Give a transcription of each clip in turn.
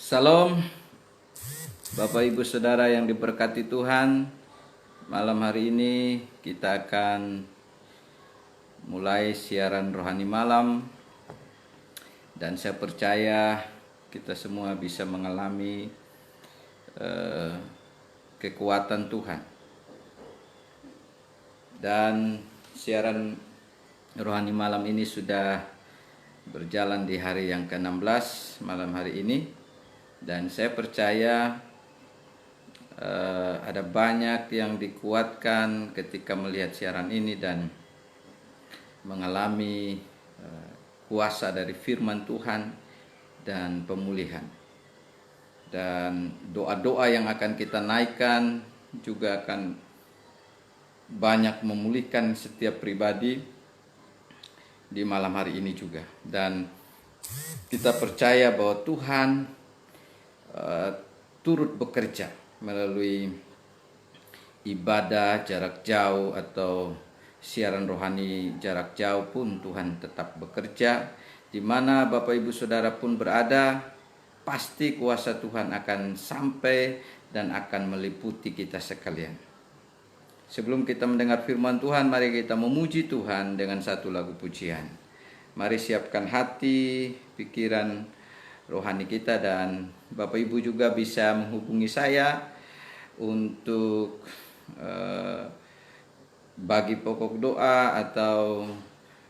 Salam Bapak Ibu Saudara yang diberkati Tuhan. Malam hari ini kita akan mulai siaran rohani malam. Dan saya percaya kita semua bisa mengalami kekuatan Tuhan. Dan siaran rohani malam ini sudah berjalan di hari yang ke-16 malam hari ini. Dan saya percaya ada banyak yang dikuatkan ketika melihat siaran ini dan mengalami kuasa dari firman Tuhan dan pemulihan. Dan doa-doa yang akan kita naikkan juga akan banyak memulihkan setiap pribadi di malam hari ini juga. Dan kita percaya bahwa Tuhan turut bekerja melalui ibadah jarak jauh atau siaran rohani jarak jauh pun Tuhan tetap bekerja. Di mana Bapak Ibu Saudara pun berada, pasti kuasa Tuhan akan sampai dan akan meliputi kita sekalian. Sebelum kita mendengar firman Tuhan, mari kita memuji Tuhan dengan satu lagu pujian. Mari siapkan hati, pikiran rohani kita, dan Bapak Ibu juga bisa menghubungi saya untuk bagi pokok doa atau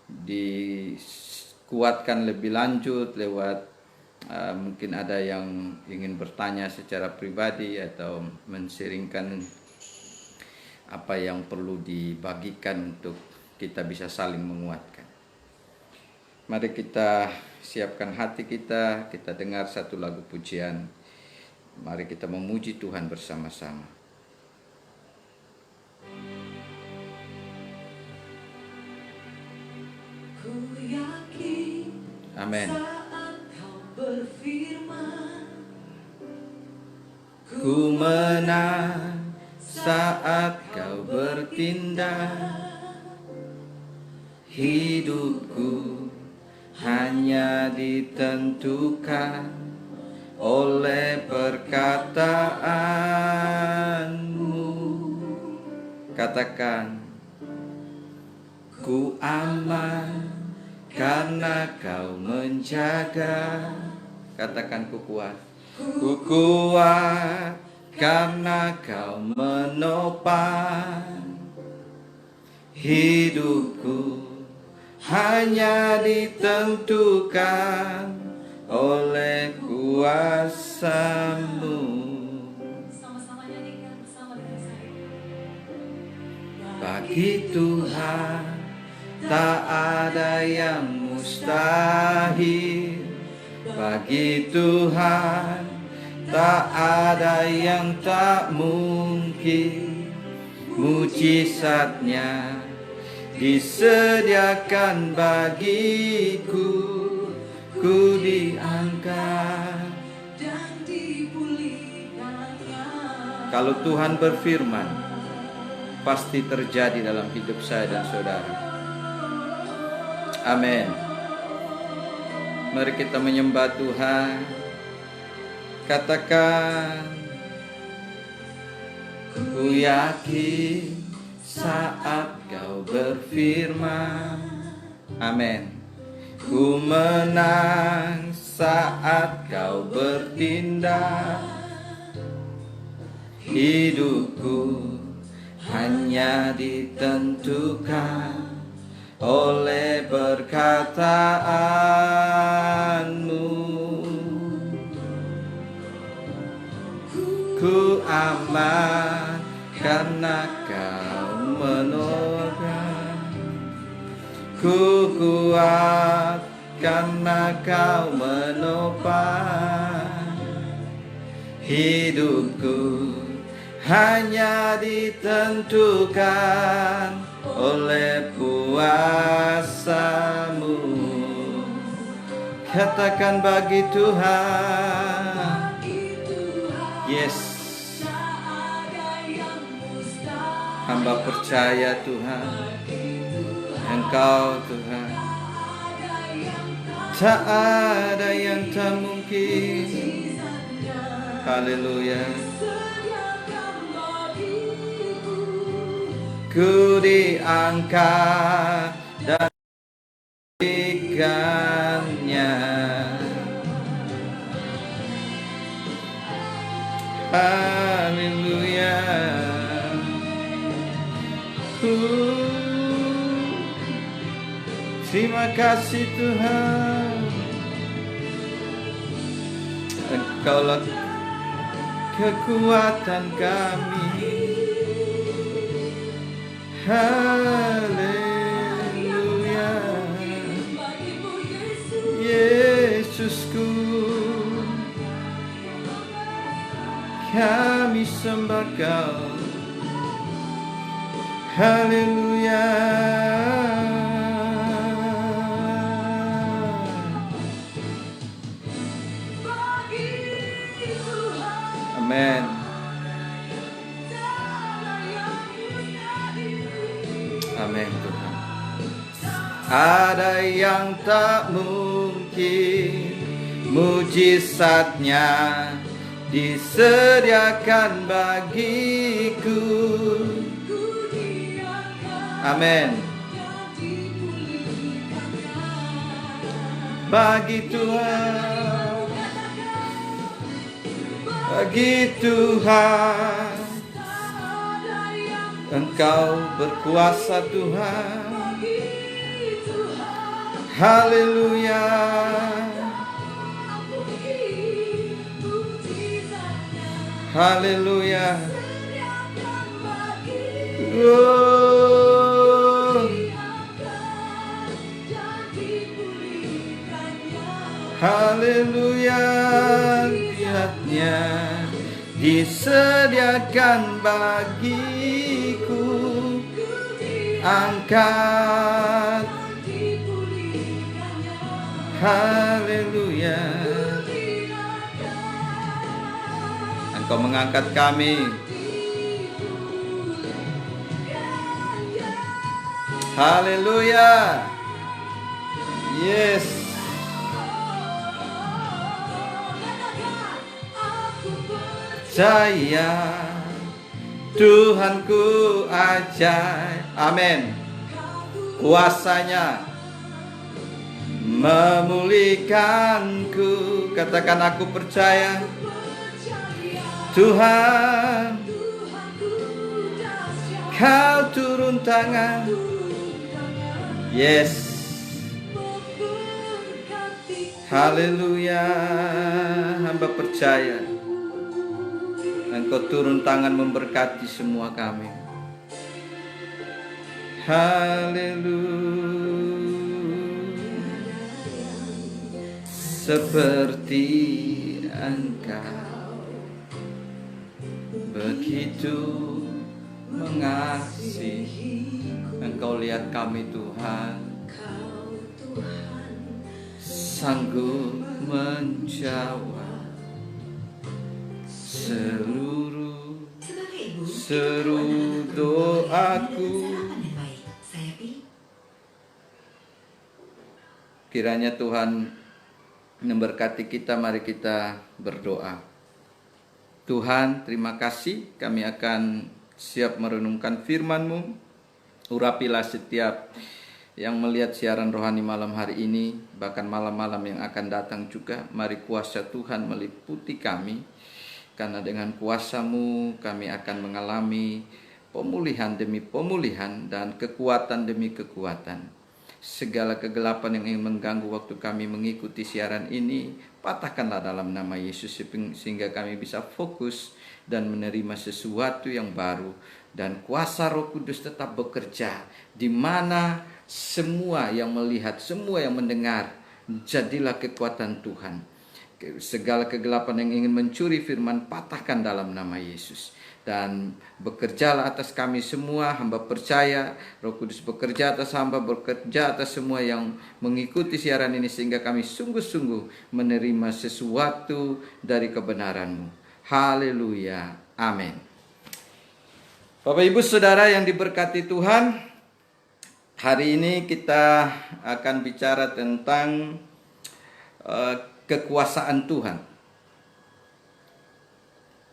dikuatkan lebih lanjut lewat mungkin ada yang ingin bertanya secara pribadi atau men-sharingkan apa yang perlu dibagikan untuk kita bisa saling menguatkan. Mari kita siapkan hati kita, kita dengar satu lagu pujian. Mari kita memuji Tuhan bersama-sama. Ku yakin Amin. saat kau berfirman, Ku menang saat kau bertindak. Hidupku hanya ditentukan oleh perkataanmu. Katakan, ku aman karena kau menjaga. Katakan, ku kuat. Ku kuat karena kau menopang. Hidupku hanya ditentukan oleh kuasa-Mu. sama-sama nyanyikan bersama dengan saya. Bagi Tuhan tak ada yang mustahil. Bagi Tuhan tak ada yang tak mungkin. Mujizatnya disediakan bagiku, ku diangkat Dan dipulihkannya. Kalau Tuhan berfirman, pasti terjadi dalam hidup saya dan saudara. Amin. Mari kita menyembah Tuhan. Katakan, ku yakin saat kau berfirman. Amin. Ku menang saat kau bertindak. Hidupku hanya ditentukan oleh perkataanmu. Ku aman karena kau menopang. Ku kuat karena kau menopang. Hidupku hanya ditentukan oleh kuasa-Mu. Katakan, bagi Tuhan, yes, hamba percaya Tuhan, Engkau Tuhan, tak ada yang tak mungkin. Haleluya. Sediakan bagiku. Ku diangkat dan diberikannya. Haleluya. Terima kasih Tuhan. Engkaulah kekuatan kami. Haleluya. Bagimu Yesus. Yesusku, kami sembah Kau. Haleluya. Bagi Tuhan. Amin. Tiada yang mustahil. Amin Tuhan. Ada yang tak mungkin, mujizatnya disediakan bagiku. Ku diangkat Amin. dan dipulihkannya. Bagi Tuhan, bagi Tuhan, Tiada yang Engkau berkuasa Tuhan. bagi Tuhan. Haleluya. Ampuni mujizatnya. Haleluya. Sediakan bagiku. Oh. Diangkat dan dipulihkannya. Haleluya. Lihatnya disediakan bagiku. Angkat. Haleluya. Engkau mengangkat kami. Haleluya. Yes. Percaya Tuhanku ajaib. Amin. Kuasanya memulihkanku. Katakan aku percaya Tuhan, Kau turun tangan. Yes. Haleluya. Hamba percaya Engkau turun tangan memberkati semua kami. Haleluya. Seperti Engkau begitu mengasihi. Engkau lihat kami Tuhan, sanggup menjawab seluruh seru doaku. Kiranya Tuhan memberkati kita. Mari kita berdoa. Tuhan, terima kasih. Kami akan siap merenungkan firman-Mu. Urapilah setiap yang melihat siaran rohani malam hari ini, bahkan malam-malam yang akan datang juga. Mari kuasa Tuhan meliputi kami, karena dengan kuasa-Mu kami akan mengalami pemulihan demi pemulihan dan kekuatan demi kekuatan. Segala kegelapan yang ingin mengganggu waktu kami mengikuti siaran ini, patahkanlah dalam nama Yesus, sehingga kami bisa fokus dan menerima sesuatu yang baru. Dan kuasa Roh Kudus tetap bekerja, di mana semua yang melihat, semua yang mendengar, jadilah kekuatan Tuhan. Segala kegelapan yang ingin mencuri firman, patahkan dalam nama Yesus. Dan bekerjalah atas kami semua. Hamba percaya Roh Kudus bekerja atas hamba, bekerja atas semua yang mengikuti siaran ini, sehingga kami sungguh-sungguh menerima sesuatu dari kebenaran-Mu. Haleluya. Amin. Bapak Ibu Saudara yang diberkati Tuhan, hari ini kita akan bicara tentang kekuasaan Tuhan.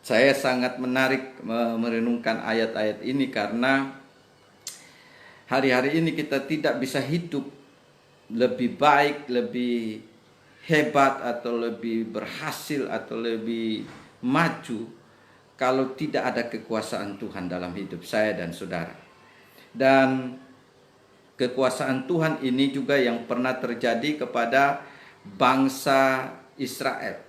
Saya sangat menarik merenungkan ayat-ayat ini karena hari-hari ini kita tidak bisa hidup lebih baik, lebih hebat, atau lebih berhasil, atau lebih maju kalau tidak ada kekuasaan Tuhan dalam hidup saya dan saudara. Dan kekuasaan Tuhan ini juga yang pernah terjadi kepada bangsa Israel.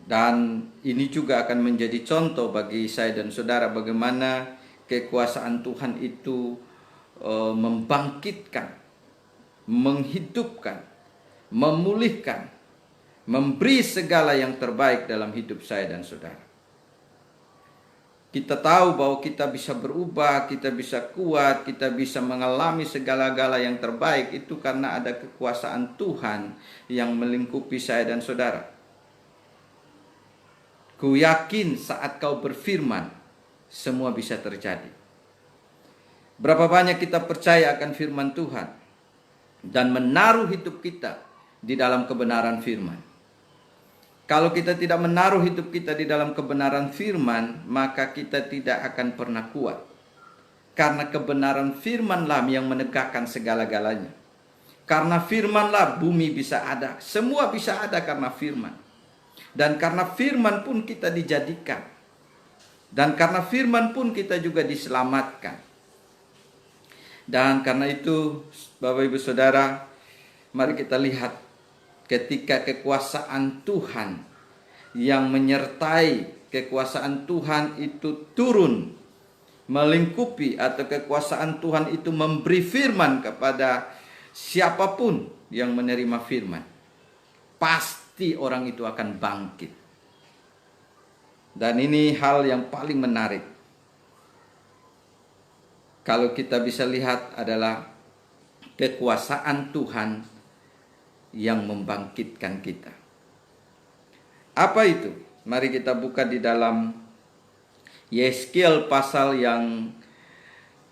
Dan ini juga akan menjadi contoh bagi saya dan saudara bagaimana kekuasaan Tuhan itu membangkitkan, menghidupkan, memulihkan, memberi segala yang terbaik dalam hidup saya dan saudara. Kita tahu bahwa kita bisa berubah, kita bisa kuat, kita bisa mengalami segala-gala yang terbaik itu karena ada kekuasaan Tuhan yang melingkupi saya dan saudara. Ku yakin saat kau berfirman, semua bisa terjadi. Berapa banyak kita percaya akan firman Tuhan dan menaruh hidup kita di dalam kebenaran firman. Kalau kita tidak menaruh hidup kita di dalam kebenaran firman, maka kita tidak akan pernah kuat. Karena kebenaran firmanlah yang menegakkan segala-galanya. Karena firmanlah bumi bisa ada, semua bisa ada karena firman. Dan karena firman pun kita dijadikan. Dan karena firman pun kita juga diselamatkan. Dan karena itu, Bapak Ibu Saudara, mari kita lihat ketika kekuasaan Tuhan yang menyertai, kekuasaan Tuhan itu turun, melingkupi, atau kekuasaan Tuhan itu memberi firman kepada siapapun yang menerima firman. Pasti orang itu akan bangkit. Dan ini hal yang paling menarik. Kalau kita bisa lihat adalah kekuasaan Tuhan yang membangkitkan kita. Apa itu? Mari kita buka di dalam Yeskiel pasal yang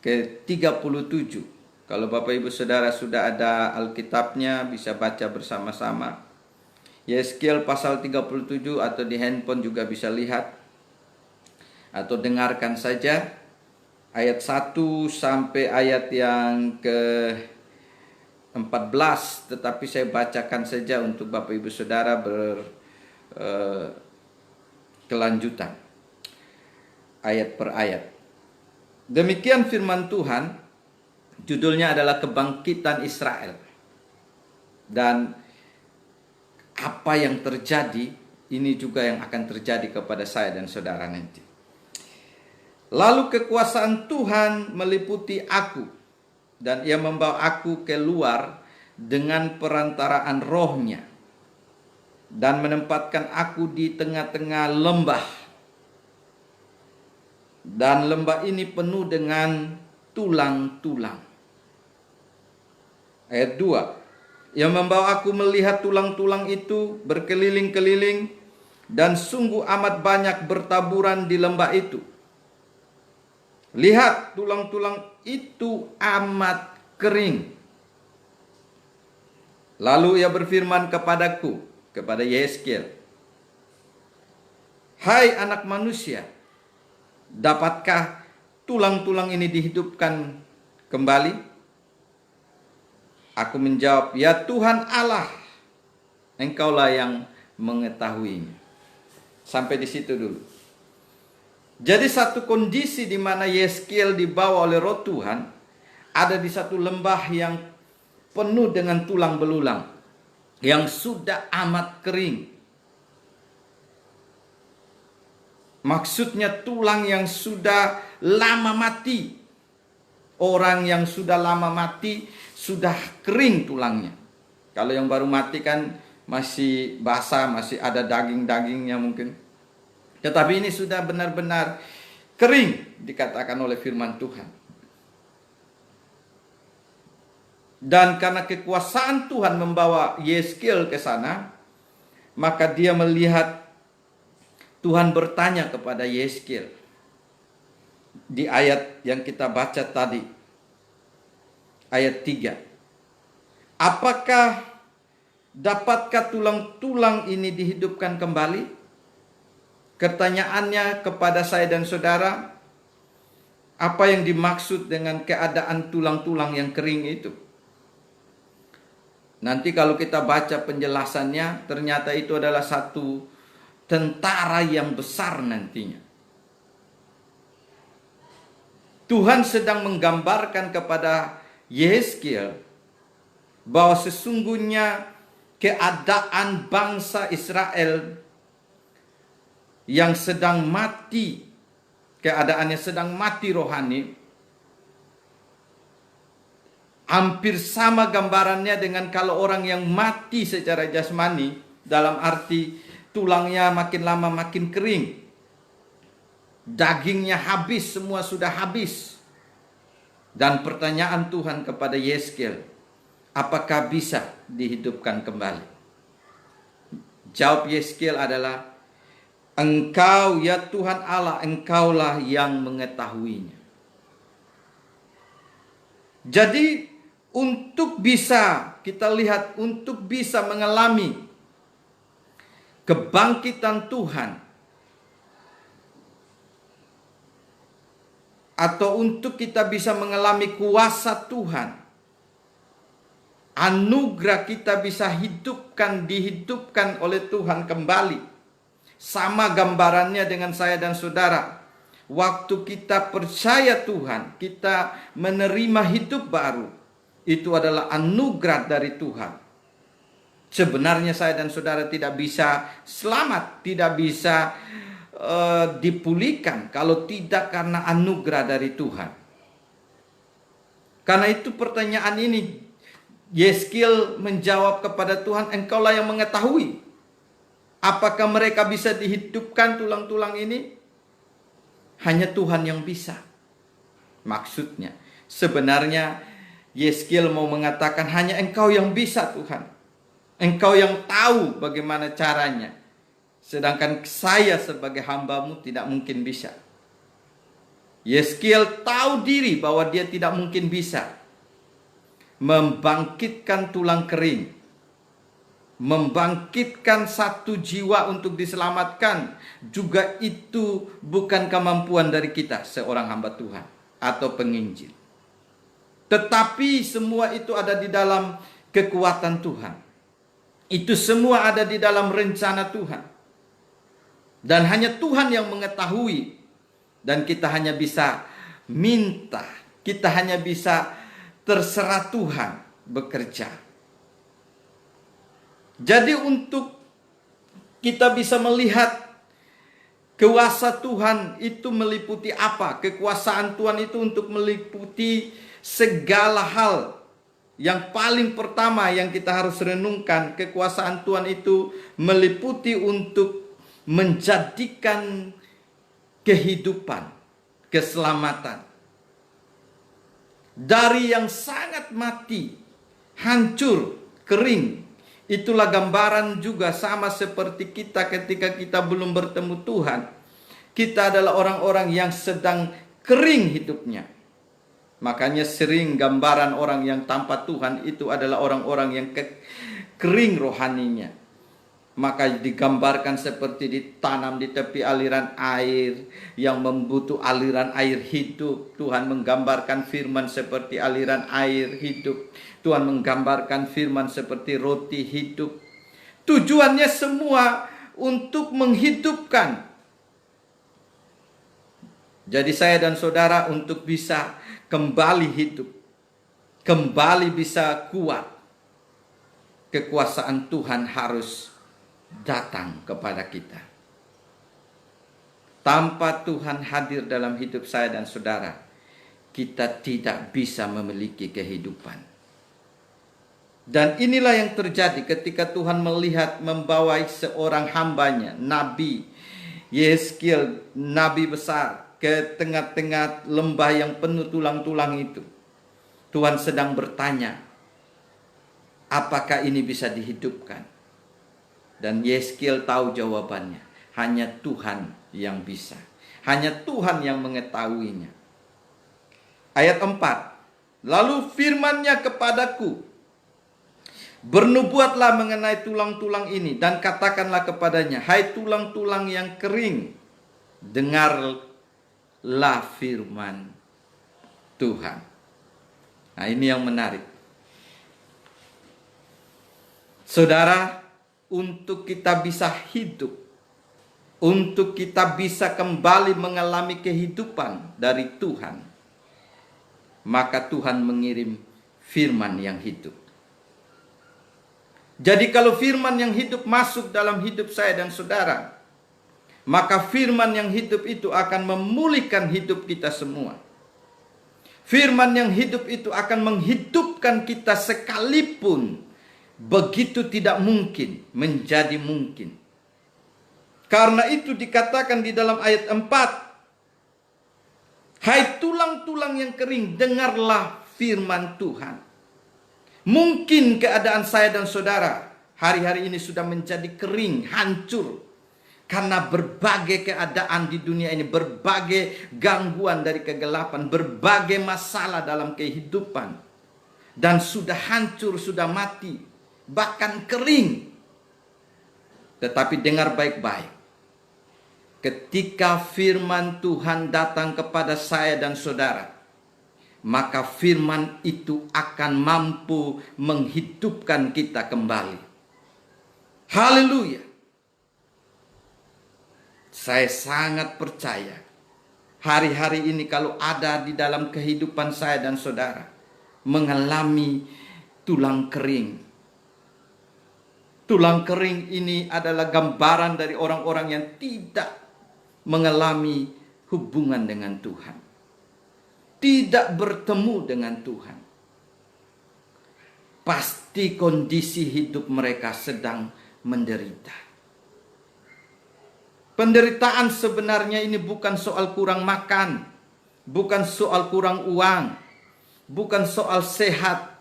ke-37. Kalau Bapak Ibu Saudara sudah ada Alkitabnya, bisa baca bersama-sama. Yeskiel pasal 37, atau di handphone juga bisa lihat atau dengarkan saja ayat 1 sampai ayat yang ke-14, tetapi saya bacakan saja untuk Bapak Ibu Saudara berkelanjutan ayat per ayat. Demikian firman Tuhan, judulnya adalah Kebangkitan Israel. Dan apa yang terjadi, ini juga yang akan terjadi kepada saya dan saudara nanti. Lalu kekuasaan Tuhan meliputi aku, dan ia membawa aku keluar dengan perantaraan rohnya, dan menempatkan aku di tengah-tengah lembah. Dan lembah ini penuh dengan tulang-tulang. Ayat 2. Yang membawa aku melihat tulang-tulang itu berkeliling-keliling, dan sungguh amat banyak bertaburan di lembah itu. Lihat, tulang-tulang itu amat kering. Lalu ia berfirman kepadaku, kepada Yeskiel, hai anak manusia, dapatkah tulang-tulang ini dihidupkan kembali? Aku menjawab, ya Tuhan Allah, Engkaulah yang mengetahuinya. Sampai di situ dulu. Jadi satu kondisi di mana Yeskiel dibawa oleh Roh Tuhan, ada di satu lembah yang penuh dengan tulang belulang, yang sudah amat kering. Maksudnya tulang yang sudah lama mati. Orang yang sudah lama mati, sudah kering tulangnya. Kalau yang baru mati kan masih basah, masih ada daging-dagingnya mungkin. Tetapi ini sudah benar-benar kering, dikatakan oleh firman Tuhan. Dan karena kekuasaan Tuhan membawa Yeskiel ke sana, maka dia melihat Tuhan bertanya kepada Yeskiel. Di ayat yang kita baca tadi, ayat 3. Dapatkah tulang-tulang ini dihidupkan kembali? Pertanyaannya kepada saya dan saudara, apa yang dimaksud dengan keadaan tulang-tulang yang kering itu? Nanti kalau kita baca penjelasannya, ternyata itu adalah satu tentara yang besar nantinya. Tuhan sedang menggambarkan kepada Yehezkiel bahwa sesungguhnya keadaan bangsa Israel yang sedang mati, keadaannya sedang mati rohani, hampir sama gambarannya dengan kalau orang yang mati secara jasmani, dalam arti tulangnya makin lama makin kering, dagingnya habis, semua sudah habis. Dan pertanyaan Tuhan kepada Yehezkiel, apakah bisa dihidupkan kembali? Jawab Yehezkiel adalah, Engkau ya Tuhan Allah, Engkaulah yang mengetahuinya. Jadi untuk bisa kita lihat, untuk bisa mengalami kebangkitan Tuhan, atau untuk kita bisa mengalami kuasa Tuhan, anugerah kita bisa dihidupkan oleh Tuhan kembali. Sama gambarannya dengan saya dan saudara. Waktu kita percaya Tuhan, kita menerima hidup baru. Itu adalah anugerah dari Tuhan. Sebenarnya saya dan saudara tidak bisa selamat, tidak bisa dipulihkan kalau tidak karena anugerah dari Tuhan. Karena itu pertanyaan ini, Yehezkiel menjawab kepada Tuhan, Engkaulah yang mengetahui. Apakah mereka bisa dihidupkan tulang-tulang ini? Hanya Tuhan yang bisa. Maksudnya, sebenarnya Yehezkiel mau mengatakan hanya Engkau yang bisa Tuhan. Engkau yang tahu bagaimana caranya. Sedangkan saya sebagai hamba-Mu tidak mungkin bisa. Yehezkiel tahu diri bahwa dia tidak mungkin bisa membangkitkan tulang kering, membangkitkan satu jiwa untuk diselamatkan, juga itu bukan kemampuan dari kita seorang hamba Tuhan atau penginjil. Tetapi semua itu ada di dalam kekuatan Tuhan. Itu semua ada di dalam rencana Tuhan. Dan hanya Tuhan yang mengetahui. Dan kita hanya bisa minta, kita hanya bisa terserah Tuhan bekerja. Jadi untuk kita bisa melihat kuasa Tuhan itu meliputi apa? Kekuasaan Tuhan itu untuk meliputi segala hal. Yang paling pertama yang kita harus renungkan, kekuasaan Tuhan itu meliputi untuk menjadikan kehidupan, keselamatan. Dari yang sangat mati, hancur, kering. Itulah gambaran juga sama seperti kita ketika kita belum bertemu Tuhan. Kita adalah orang-orang yang sedang kering hidupnya. Makanya sering gambaran orang yang tanpa Tuhan itu adalah orang-orang yang kering rohaninya. Maka digambarkan seperti ditanam di tepi aliran air yang membutuh aliran air hidup. Tuhan menggambarkan firman seperti aliran air hidup. Tuhan menggambarkan firman seperti roti hidup. Tujuannya semua untuk menghidupkan. Jadi saya dan saudara untuk bisa kembali hidup, kembali bisa kuat, kekuasaan Tuhan harus datang kepada kita. Tanpa Tuhan hadir dalam hidup saya dan saudara, kita tidak bisa memiliki kehidupan. Dan inilah yang terjadi ketika Tuhan melihat membawai seorang hambanya, Nabi Yehezkiel, Nabi besar, ke tengah-tengah lembah yang penuh tulang-tulang itu. Tuhan sedang bertanya, apakah ini bisa dihidupkan? Dan Yehezkiel tahu jawabannya. Hanya Tuhan yang bisa. Hanya Tuhan yang mengetahuinya. Ayat 4. Lalu firman-Nya kepadaku, Bernubuatlah mengenai tulang-tulang ini dan katakanlah kepadanya, hai tulang-tulang yang kering, dengarlah firman Tuhan. Nah, ini yang menarik. Saudara, untuk kita bisa hidup, untuk kita bisa kembali mengalami kehidupan dari Tuhan, maka Tuhan mengirim firman yang hidup. Jadi kalau firman yang hidup masuk dalam hidup saya dan saudara, maka firman yang hidup itu akan memulihkan hidup kita semua. Firman yang hidup itu akan menghidupkan kita sekalipun begitu tidak mungkin menjadi mungkin. Karena itu dikatakan di dalam ayat 4, hai tulang-tulang yang kering, dengarlah firman Tuhan. Mungkin keadaan saya dan saudara hari-hari ini sudah menjadi kering, hancur. Karena berbagai keadaan di dunia ini, berbagai gangguan dari kegelapan, berbagai masalah dalam kehidupan. Dan sudah hancur, sudah mati, bahkan kering. Tetapi dengar baik-baik. Ketika firman Tuhan datang kepada saya dan saudara, maka firman itu akan mampu menghidupkan kita kembali. Haleluya. Saya sangat percaya hari-hari ini kalau ada di dalam kehidupan saya dan saudara mengalami tulang kering. Tulang kering ini adalah gambaran dari orang-orang yang tidak mengalami hubungan dengan Tuhan. Tidak bertemu dengan Tuhan. Pasti kondisi hidup mereka sedang menderita. Penderitaan sebenarnya ini bukan soal kurang makan, bukan soal kurang uang, bukan soal sehat,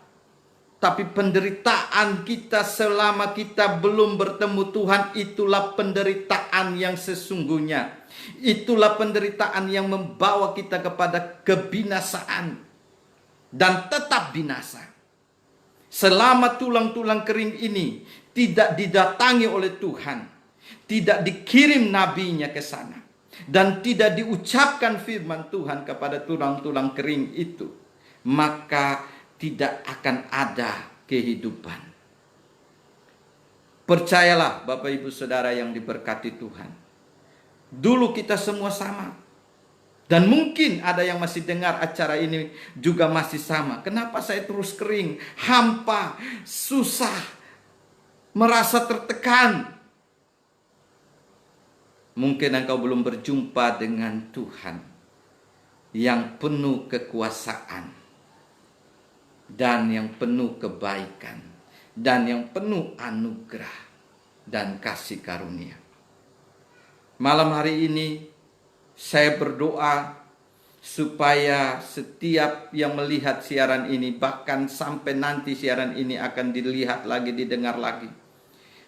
tapi penderitaan kita selama kita belum bertemu Tuhan, itulah penderitaan yang sesungguhnya. Itulah penderitaan yang membawa kita kepada kebinasaan dan tetap binasa. Selama tulang-tulang kering ini tidak didatangi oleh Tuhan, tidak dikirim nabinya ke sana, dan tidak diucapkan firman Tuhan kepada tulang-tulang kering itu, maka tidak akan ada kehidupan. Percayalah Bapak Ibu Saudara yang diberkati Tuhan. Dulu kita semua sama. Dan mungkin ada yang masih dengar acara ini juga masih sama. Kenapa saya terus kering, hampa, susah, merasa tertekan? Mungkin engkau belum berjumpa dengan Tuhan yang penuh kekuasaan dan yang penuh kebaikan dan yang penuh anugerah dan kasih karunia. Malam hari ini saya berdoa supaya setiap yang melihat siaran ini, bahkan sampai nanti siaran ini akan dilihat lagi, didengar lagi,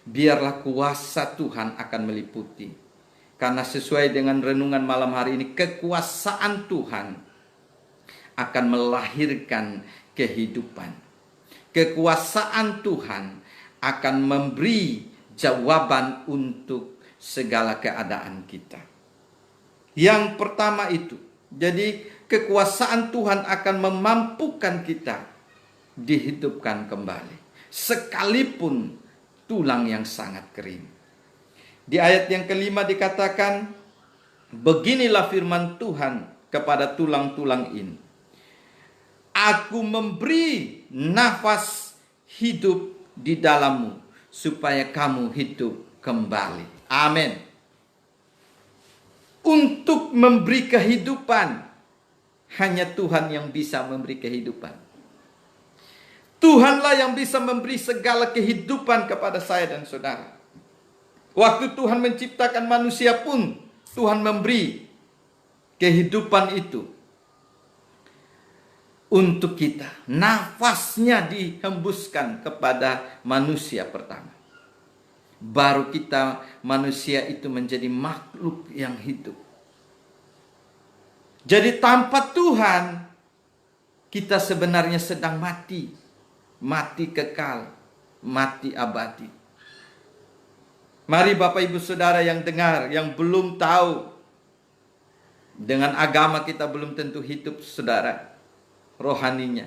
biarlah kuasa Tuhan akan meliputi. Karena sesuai dengan renungan malam hari ini, kekuasaan Tuhan akan melahirkan kehidupan. Kekuasaan Tuhan akan memberi jawaban untuk segala keadaan kita. Yang pertama itu, jadi kekuasaan Tuhan akan memampukan kita dihidupkan kembali, sekalipun tulang yang sangat kering. Di ayat yang kelima dikatakan, beginilah firman Tuhan kepada tulang-tulang ini. Aku memberi nafas hidup di dalammu, supaya kamu hidup kembali. Amin. Untuk memberi kehidupan, hanya Tuhan yang bisa memberi kehidupan. Tuhanlah yang bisa memberi segala kehidupan kepada saya dan saudara. Waktu Tuhan menciptakan manusia pun, Tuhan memberi kehidupan itu untuk kita. Nafasnya dihembuskan kepada manusia pertama. Baru kita manusia itu menjadi makhluk yang hidup. Jadi tanpa Tuhan, kita sebenarnya sedang mati. Mati kekal. mati abadi. Mari Bapak Ibu Saudara yang dengar, yang belum tahu, dengan agama kita belum tentu hidup saudara rohaninya.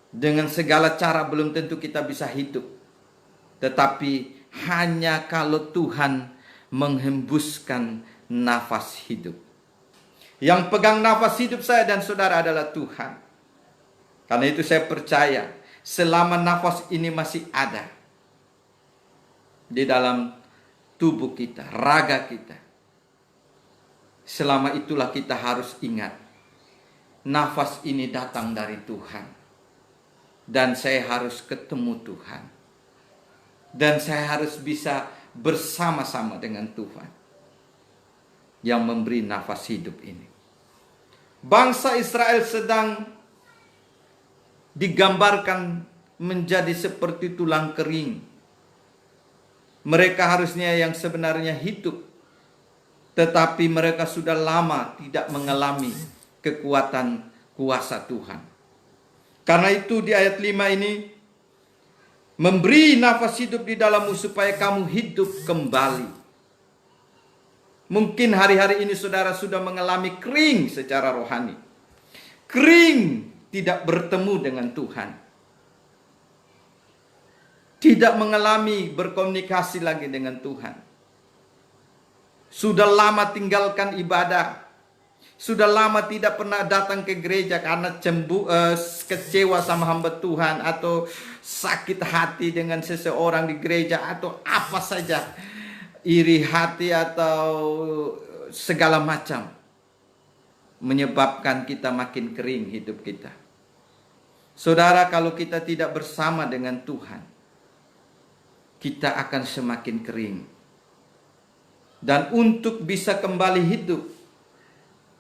Dengan segala cara belum tentu kita bisa hidup. Tetapi hanya kalau Tuhan menghembuskan nafas hidup. Yang pegang nafas hidup saya dan saudara adalah Tuhan. Karena itu saya percaya selama nafas ini masih ada di dalam tubuh kita, raga kita, selama itulah kita harus ingat, nafas ini datang dari Tuhan. Dan saya harus ketemu Tuhan. Dan saya harus bisa bersama-sama dengan Tuhan yang memberi nafas hidup ini. Bangsa Israel sedang digambarkan menjadi seperti tulang kering. Mereka harusnya yang sebenarnya hidup, tetapi mereka sudah lama tidak mengalami kekuatan kuasa Tuhan. Karena itu di ayat 5 ini, memberi nafas hidup di dalammu supaya kamu hidup kembali. Mungkin hari-hari ini saudara sudah mengalami kering secara rohani. Kering, tidak bertemu dengan Tuhan. Tidak mengalami berkomunikasi lagi dengan Tuhan. Sudah lama tinggalkan ibadah. Sudah lama tidak pernah datang ke gereja karena kecewa sama hamba Tuhan, atau sakit hati dengan seseorang di gereja, atau apa saja, iri hati atau segala macam, menyebabkan kita makin kering hidup kita. Saudara, kalau kita tidak bersama dengan Tuhan, kita akan semakin kering. Dan untuk bisa kembali hidup,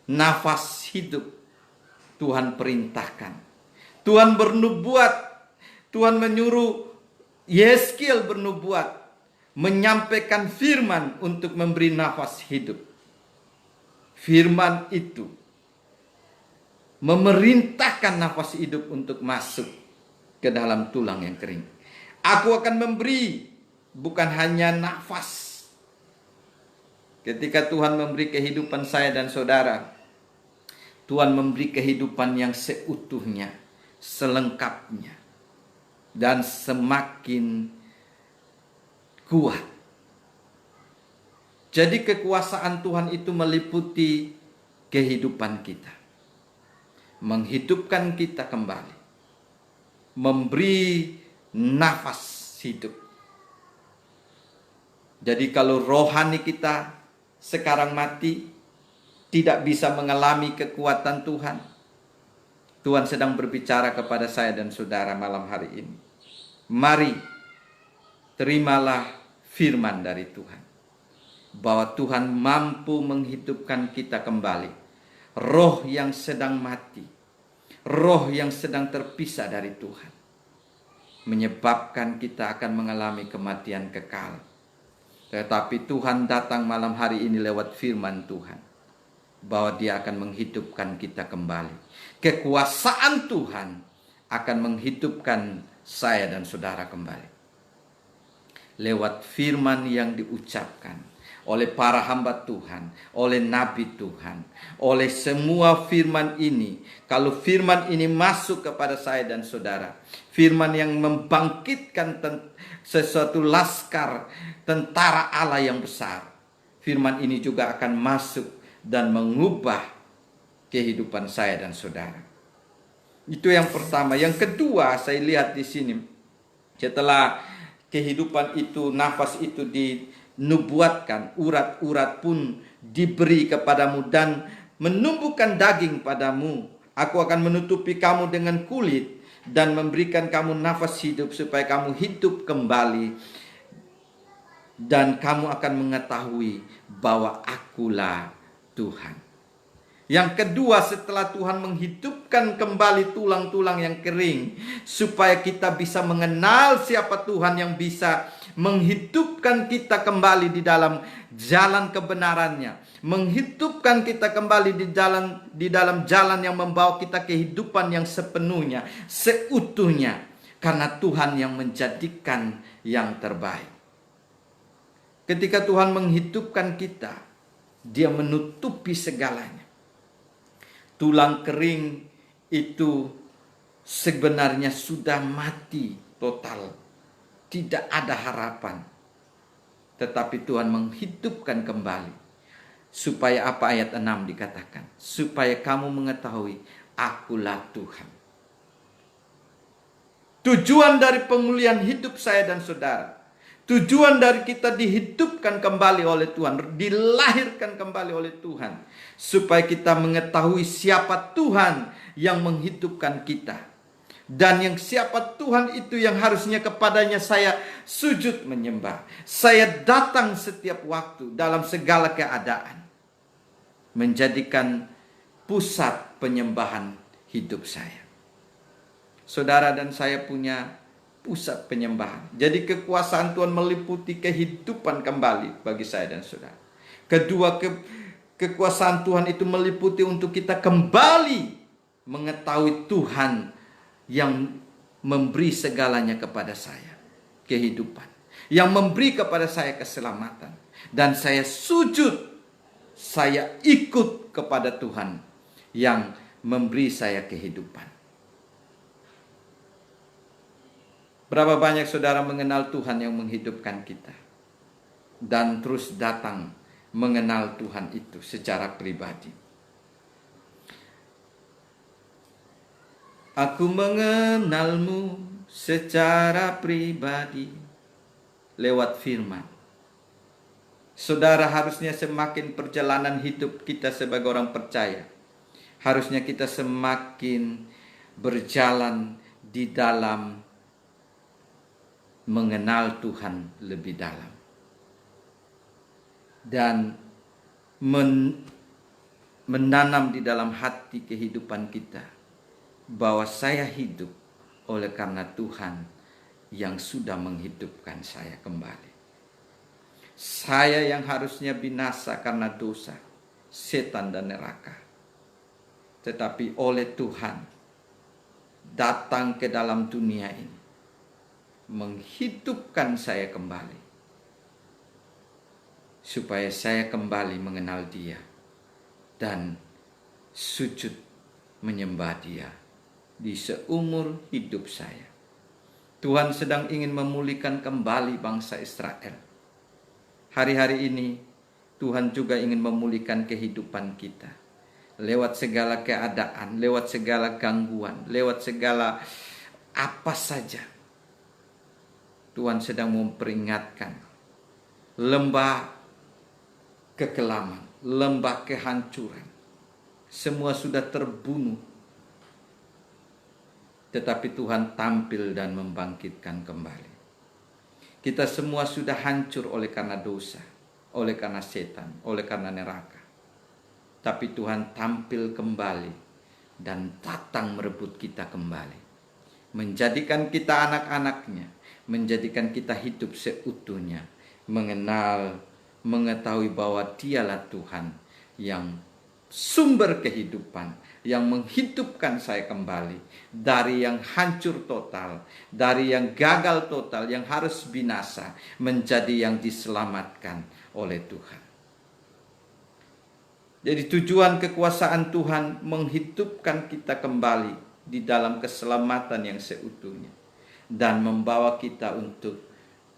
nafas hidup, Tuhan perintahkan. Tuhan bernubuat. Tuhan menyuruh Yeskiel bernubuat, menyampaikan firman untuk memberi nafas hidup. Firman itu memerintahkan nafas hidup untuk masuk ke dalam tulang yang kering. Aku akan memberi bukan hanya nafas. Ketika Tuhan memberi kehidupan saya dan saudara, Tuhan memberi kehidupan yang seutuhnya, selengkapnya, dan semakin kuat. Jadi kekuasaan Tuhan itu meliputi kehidupan kita, menghidupkan kita kembali, memberi nafas hidup. Jadi kalau rohani kita sekarang mati, tidak bisa mengalami kekuatan Tuhan, Tuhan sedang berbicara kepada saya dan saudara malam hari ini. Mari, terimalah firman dari Tuhan, bahwa Tuhan mampu menghidupkan kita kembali. Roh yang sedang mati, roh yang sedang terpisah dari Tuhan, menyebabkan kita akan mengalami kematian kekal. Tetapi Tuhan datang malam hari ini lewat firman Tuhan, bahwa Dia akan menghidupkan kita kembali. Kekuasaan Tuhan akan menghidupkan saya dan saudara kembali. Lewat firman yang diucapkan oleh para hamba Tuhan, oleh nabi Tuhan, oleh semua firman ini. Kalau firman ini masuk kepada saya dan saudara, firman yang membangkitkan sesuatu laskar tentara Allah yang besar, firman ini juga akan masuk dan mengubah kehidupan saya dan saudara. Itu yang pertama. Yang kedua, saya lihat di sini, setelah kehidupan itu, nafas itu dinubuatkan, urat-urat pun diberi kepadamu dan menumbuhkan daging padamu. Aku akan menutupi kamu dengan kulit dan memberikan kamu nafas hidup supaya kamu hidup kembali. Dan kamu akan mengetahui bahwa akulah Tuhan. Yang kedua, setelah Tuhan menghidupkan kembali tulang-tulang yang kering, supaya kita bisa mengenal siapa Tuhan yang bisa menghidupkan kita kembali di dalam jalan kebenarannya, menghidupkan kita kembali di dalam jalan yang membawa kita kehidupan yang sepenuhnya, seutuhnya. Karena Tuhan yang menjadikan yang terbaik. Ketika Tuhan menghidupkan kita, Dia menutupi segalanya. Tulang kering itu sebenarnya sudah mati total. Tidak ada harapan. Tetapi Tuhan menghidupkan kembali. Supaya apa ayat 6 dikatakan? Supaya kamu mengetahui, akulah Tuhan. Tujuan dari pemulihan hidup saya dan saudara. Tujuan dari kita dihidupkan kembali oleh Tuhan. Dilahirkan kembali oleh Tuhan. Supaya kita mengetahui siapa Tuhan yang menghidupkan kita. Dan yang siapa Tuhan itu yang harusnya kepadanya saya sujud menyembah. Saya datang setiap waktu dalam segala keadaan. Menjadikan pusat penyembahan hidup saya. Saudara dan saya punya pusat penyembahan. Jadi kekuasaan Tuhan meliputi kehidupan kembali bagi saya dan saudara. Kedua, kekuasaan Tuhan itu meliputi untuk kita kembali mengetahui Tuhan yang memberi segalanya kepada saya. Kehidupan. Yang memberi kepada saya keselamatan. Dan saya sujud. Saya ikut kepada Tuhan yang memberi saya kehidupan. Berapa banyak saudara mengenal Tuhan yang menghidupkan kita. Dan terus datang mengenal Tuhan itu secara pribadi. Aku mengenalmu secara pribadi lewat firman. Saudara, harusnya semakin perjalanan hidup kita sebagai orang percaya, harusnya kita semakin berjalan di dalam mengenal Tuhan lebih dalam. Dan menanam di dalam hati kehidupan kita bahwa saya hidup oleh karena Tuhan yang sudah menghidupkan saya kembali. Saya yang harusnya binasa karena dosa, setan dan neraka. Tetapi oleh Tuhan datang ke dalam dunia ini. Menghidupkan saya kembali. Supaya saya kembali mengenal Dia. Dan sujud menyembah Dia. Di seumur hidup saya. Tuhan sedang ingin memulihkan kembali bangsa Israel. Hari-hari ini Tuhan juga ingin memulihkan kehidupan kita. Lewat segala keadaan, lewat segala gangguan, lewat segala apa saja. Tuhan sedang memperingatkan lembah kekelaman, lembah kehancuran. Semua sudah terbunuh. Tetapi Tuhan tampil dan membangkitkan kembali. Kita semua sudah hancur oleh karena dosa, oleh karena setan, oleh karena neraka. Tapi Tuhan tampil kembali dan datang merebut kita kembali. Menjadikan kita anak-anaknya. Menjadikan kita hidup seutuhnya. Mengenal, mengetahui bahwa Dialah Tuhan yang sumber kehidupan. Yang menghidupkan saya kembali. Dari yang hancur total. Dari yang gagal total. Yang harus binasa. Menjadi yang diselamatkan oleh Tuhan. Jadi tujuan kekuasaan Tuhan menghidupkan kita kembali. Di dalam keselamatan yang seutuhnya. Dan membawa kita untuk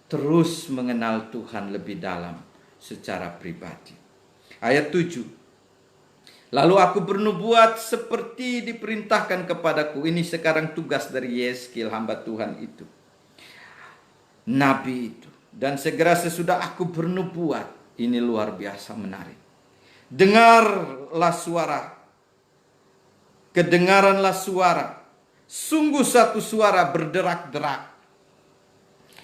terus mengenal Tuhan lebih dalam secara pribadi. Ayat 7. Lalu aku bernubuat seperti diperintahkan kepadaku. Ini sekarang tugas dari Yeskil, hamba Tuhan itu. Nabi itu. Dan segera sesudah aku bernubuat. Ini luar biasa menarik. Dengarlah suara. Kedengaranlah suara. Sungguh satu suara berderak-derak.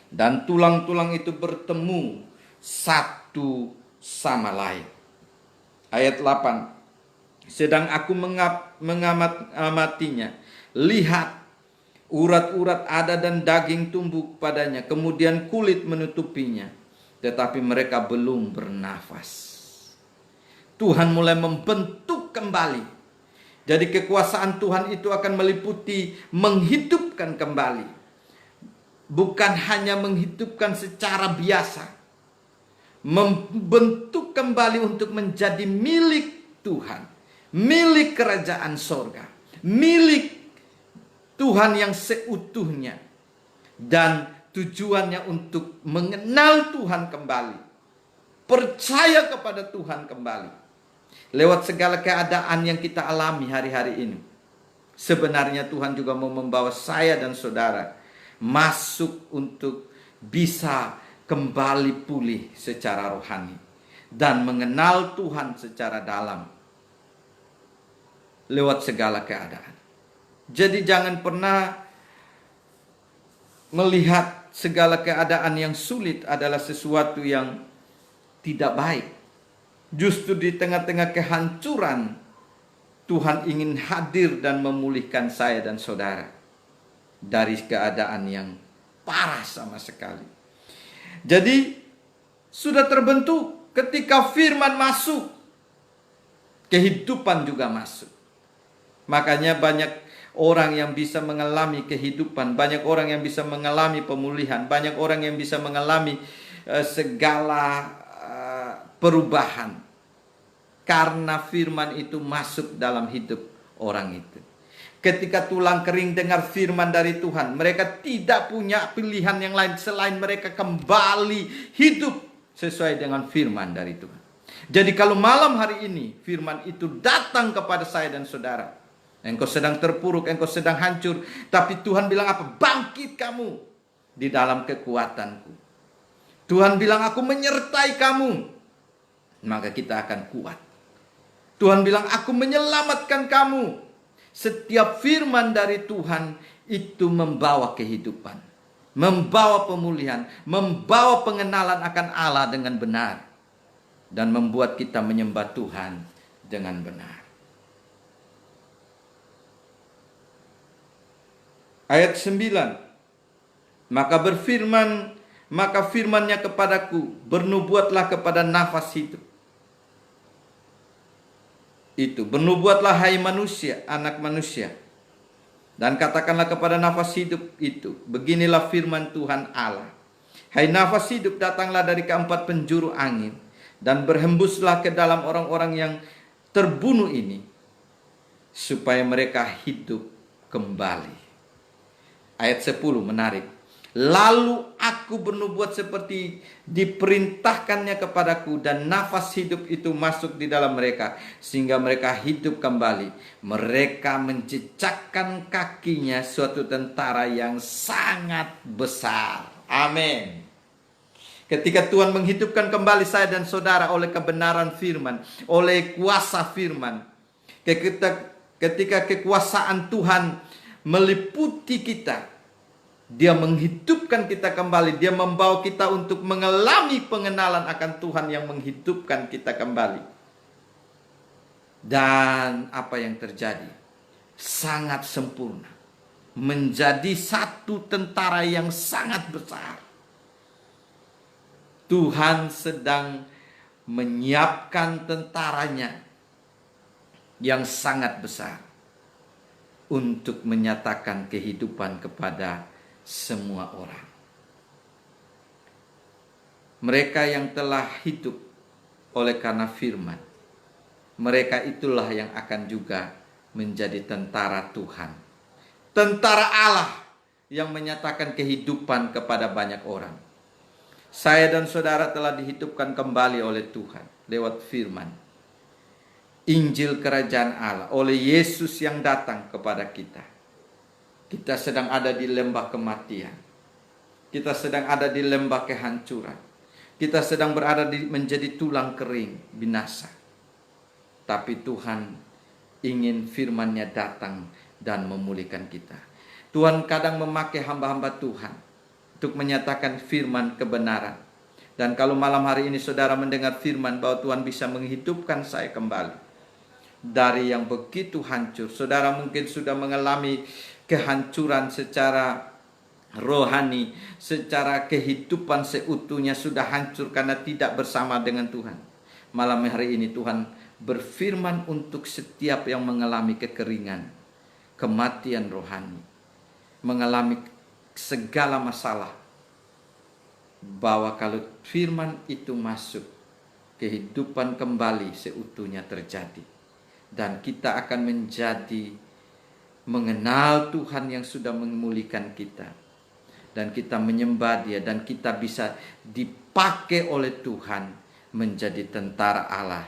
Dan tulang-tulang itu bertemu satu sama lain. Ayat 8. Sedang aku mengamatinya. Lihat, urat-urat ada dan daging tumbuh padanya. Kemudian kulit menutupinya. Tetapi mereka belum bernafas. Tuhan mulai membentuk kembali. Jadi kekuasaan Tuhan itu akan meliputi menghidupkan kembali. bukan hanya menghidupkan secara biasa, membentuk kembali untuk menjadi milik Tuhan, milik kerajaan sorga, milik Tuhan yang seutuhnya, dan tujuannya untuk mengenal Tuhan kembali, percaya kepada Tuhan kembali lewat segala keadaan yang kita alami hari-hari ini. Sebenarnya Tuhan juga mau membawa saya dan saudara masuk untuk bisa kembali pulih secara rohani dan mengenal Tuhan secara dalam lewat segala keadaan. Jadi jangan pernah melihat segala keadaan yang sulit adalah sesuatu yang tidak baik. Justru di tengah-tengah kehancuran, Tuhan ingin hadir dan memulihkan saya dan saudara dari keadaan yang parah sama sekali. Jadi sudah terbentuk, ketika firman masuk, kehidupan juga masuk. Makanya banyak orang yang bisa mengalami kehidupan, banyak orang yang bisa mengalami pemulihan, banyak orang yang bisa mengalami segala perubahan. Karena firman itu masuk dalam hidup orang itu. Ketika tulang kering dengar firman dari Tuhan, mereka tidak punya pilihan yang lain selain mereka kembali hidup sesuai dengan firman dari Tuhan. Jadi kalau malam hari ini firman itu datang kepada saya dan saudara, engkau sedang terpuruk, engkau sedang hancur, tapi Tuhan bilang apa? Bangkit kamu di dalam kekuatanku. Tuhan bilang aku menyertai kamu, maka kita akan kuat. Tuhan bilang aku menyelamatkan kamu. Setiap firman dari Tuhan itu membawa kehidupan, membawa pemulihan, membawa pengenalan akan Allah dengan benar, dan membuat kita menyembah Tuhan dengan benar. Ayat 9. Maka firmannya kepadaku, bernubuatlah kepada nafas hidup itu. Bernubuatlah hai manusia, anak manusia, dan katakanlah kepada nafas hidup itu, beginilah firman Tuhan Allah. Hai nafas hidup, datanglah dari keempat penjuru angin, dan berhembuslah ke dalam orang-orang yang terbunuh ini, supaya mereka hidup kembali. Ayat 10 menarik. Lalu aku bernubuat seperti diperintahkannya kepadaku, dan nafas hidup itu masuk di dalam mereka, sehingga mereka hidup kembali. Mereka menjejakkan kakinya suatu tentara yang sangat besar. Amin. Ketika Tuhan menghidupkan kembali saya dan saudara oleh kebenaran firman, oleh kuasa firman, ketika kekuasaan Tuhan meliputi kita, Dia menghidupkan kita kembali. Dia membawa kita untuk mengalami pengenalan akan Tuhan yang menghidupkan kita kembali. Dan apa yang terjadi? Sangat sempurna. Menjadi satu tentara yang sangat besar. Tuhan sedang menyiapkan tentaranya yang sangat besar untuk menyatakan kehidupan kepada semua orang. Mereka yang telah hidup oleh karena firman, mereka itulah yang akan juga menjadi tentara Tuhan, tentara Allah yang menyatakan kehidupan kepada banyak orang. Saya dan saudara telah dihidupkan kembali oleh Tuhan lewat firman, Injil kerajaan Allah, oleh Yesus yang datang kepada kita. Kita sedang ada di lembah kematian. Kita sedang ada di lembah kehancuran. Kita sedang berada menjadi tulang kering, binasa. Tapi Tuhan ingin firman-Nya datang dan memulihkan kita. Tuhan kadang memakai hamba-hamba Tuhan untuk menyatakan firman kebenaran. Dan kalau malam hari ini saudara mendengar firman bahwa Tuhan bisa menghidupkan saya kembali dari yang begitu hancur. Saudara mungkin sudah mengalami kehancuran secara rohani, secara kehidupan seutuhnya sudah hancur karena tidak bersama dengan Tuhan. Malam hari ini Tuhan berfirman untuk setiap yang mengalami kekeringan, kematian rohani, mengalami segala masalah, bahwa kalau firman itu masuk, kehidupan kembali seutuhnya terjadi. Dan kita akan menjadi mengenal Tuhan yang sudah memulihkan kita. Dan kita menyembah Dia, dan kita bisa dipakai oleh Tuhan menjadi tentara Allah.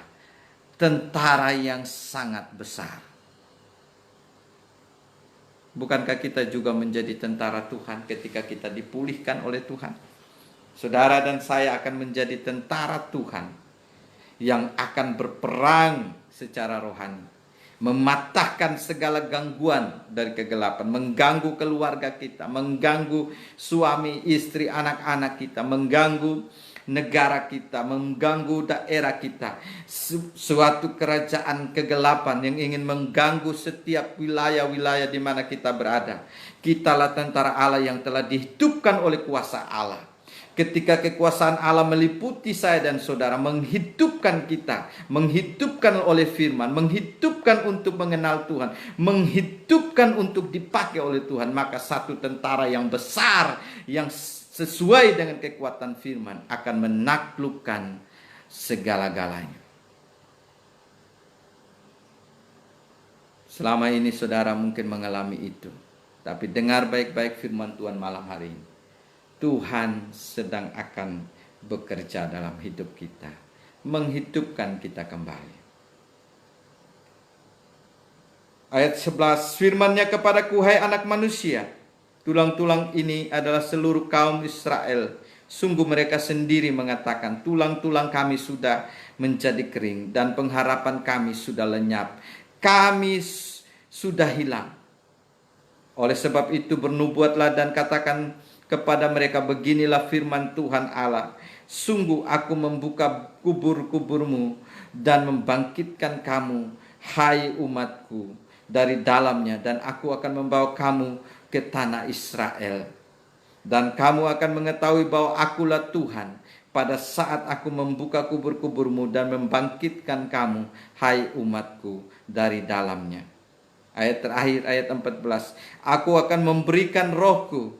Tentara yang sangat besar. Bukankah kita juga menjadi tentara Tuhan ketika kita dipulihkan oleh Tuhan? Saudara dan saya akan menjadi tentara Tuhan yang akan berperang secara rohani. Mematahkan segala gangguan dari kegelapan, mengganggu keluarga kita, mengganggu suami, istri, anak-anak kita, mengganggu negara kita, mengganggu daerah kita. Suatu kerajaan kegelapan yang ingin mengganggu setiap wilayah-wilayah di mana kita berada. Kitalah tentara Allah yang telah dihidupkan oleh kuasa Allah. Ketika kekuasaan Allah meliputi saya dan saudara, menghidupkan kita, menghidupkan oleh firman, menghidupkan untuk mengenal Tuhan, menghidupkan untuk dipakai oleh Tuhan, maka satu tentara yang besar, yang sesuai dengan kekuatan firman, akan menaklukkan segala-galanya. Selama ini saudara mungkin mengalami itu, tapi dengar baik-baik firman Tuhan malam hari ini. Tuhan sedang akan bekerja dalam hidup kita, menghidupkan kita kembali. Ayat 11, firman-Nya kepadaku, hai anak manusia, tulang-tulang ini adalah seluruh kaum Israel. Sungguh mereka sendiri mengatakan, tulang-tulang kami sudah menjadi kering dan pengharapan kami sudah lenyap. Kami sudah hilang. Oleh sebab itu bernubuatlah dan katakan kepada mereka, beginilah firman Tuhan Allah. Sungguh aku membuka kubur-kuburmu dan membangkitkan kamu, hai umatku, dari dalamnya. Dan aku akan membawa kamu ke tanah Israel. Dan kamu akan mengetahui bahwa akulah Tuhan pada saat aku membuka kubur-kuburmu dan membangkitkan kamu, hai umatku, dari dalamnya. Ayat terakhir, ayat 14. Aku akan memberikan rohku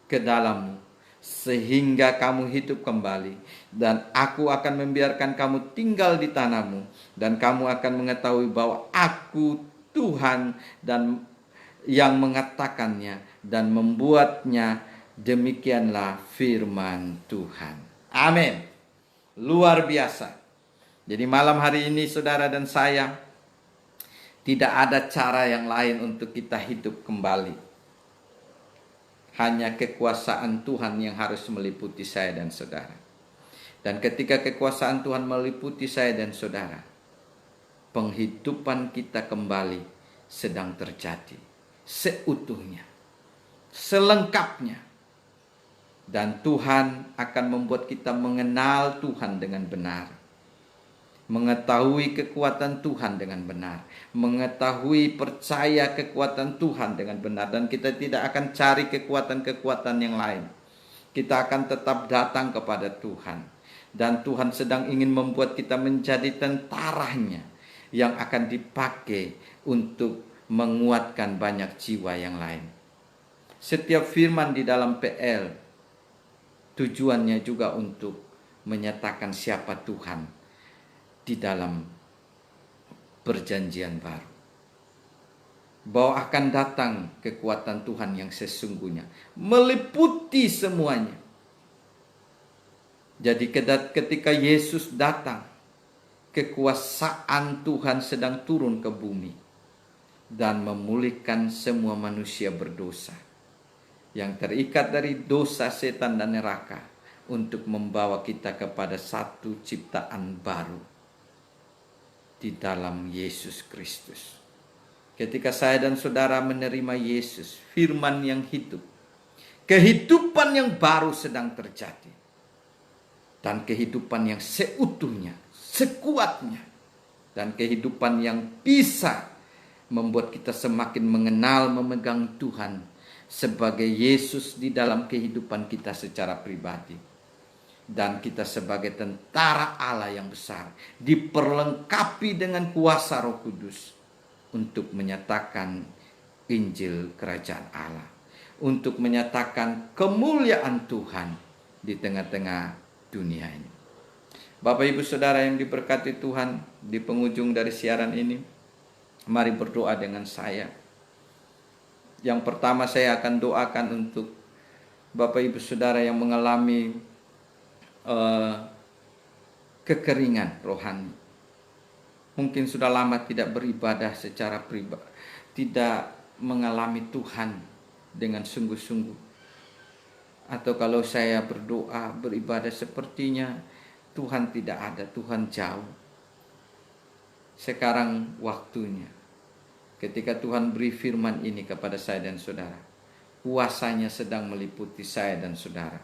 ke dalammu, sehingga kamu hidup kembali. Dan aku akan membiarkan kamu tinggal di tanahmu. Dan kamu akan mengetahui bahwa aku Tuhan dan yang mengatakannya dan membuatnya. Demikianlah firman Tuhan. Amin. Luar biasa. Jadi malam hari ini saudara dan saya, tidak ada cara yang lain untuk kita hidup kembali. Hanya kekuasaan Tuhan yang harus meliputi saya dan saudara. Dan ketika kekuasaan Tuhan meliputi saya dan saudara, penghidupan kita kembali sedang terjadi. Seutuhnya. Selengkapnya. Dan Tuhan akan membuat kita mengenal Tuhan dengan benar. Mengetahui kekuatan Tuhan dengan benar, mengetahui percaya kekuatan Tuhan dengan benar, dan kita tidak akan cari kekuatan-kekuatan yang lain. Kita akan tetap datang kepada Tuhan, dan Tuhan sedang ingin membuat kita menjadi tentaranya yang akan dipakai untuk menguatkan banyak jiwa yang lain. Setiap firman di dalam PL tujuannya juga untuk menyatakan siapa Tuhan di dalam perjanjian baru. Bahwa akan datang kekuatan Tuhan yang sesungguhnya, meliputi semuanya. Jadi ketika Yesus datang, kekuasaan Tuhan sedang turun ke bumi dan memulihkan semua manusia berdosa yang terikat dari dosa, setan, dan neraka, untuk membawa kita kepada satu ciptaan baru di dalam Yesus Kristus. Ketika saya dan saudara menerima Yesus, firman yang hidup, kehidupan yang baru sedang terjadi. Dan kehidupan yang seutuhnya, sekuatnya. Dan kehidupan yang bisa membuat kita semakin mengenal, memegang Tuhan sebagai Yesus di dalam kehidupan kita secara pribadi. Dan kita sebagai tentara Allah yang besar, diperlengkapi dengan kuasa Roh Kudus untuk menyatakan Injil Kerajaan Allah, untuk menyatakan kemuliaan Tuhan di tengah-tengah dunia ini. Bapak Ibu Saudara yang diberkati Tuhan, di penghujung dari siaran ini, mari berdoa dengan saya. Yang pertama saya akan doakan untuk Bapak Ibu Saudara yang mengalami kekeringan rohani. Mungkin sudah lama tidak beribadah secara pribadi, tidak mengalami Tuhan dengan sungguh-sungguh. Atau kalau saya berdoa, beribadah, sepertinya Tuhan tidak ada, Tuhan jauh. Sekarang waktunya, ketika Tuhan beri firman ini kepada saya dan saudara, kuasanya sedang meliputi saya dan saudara.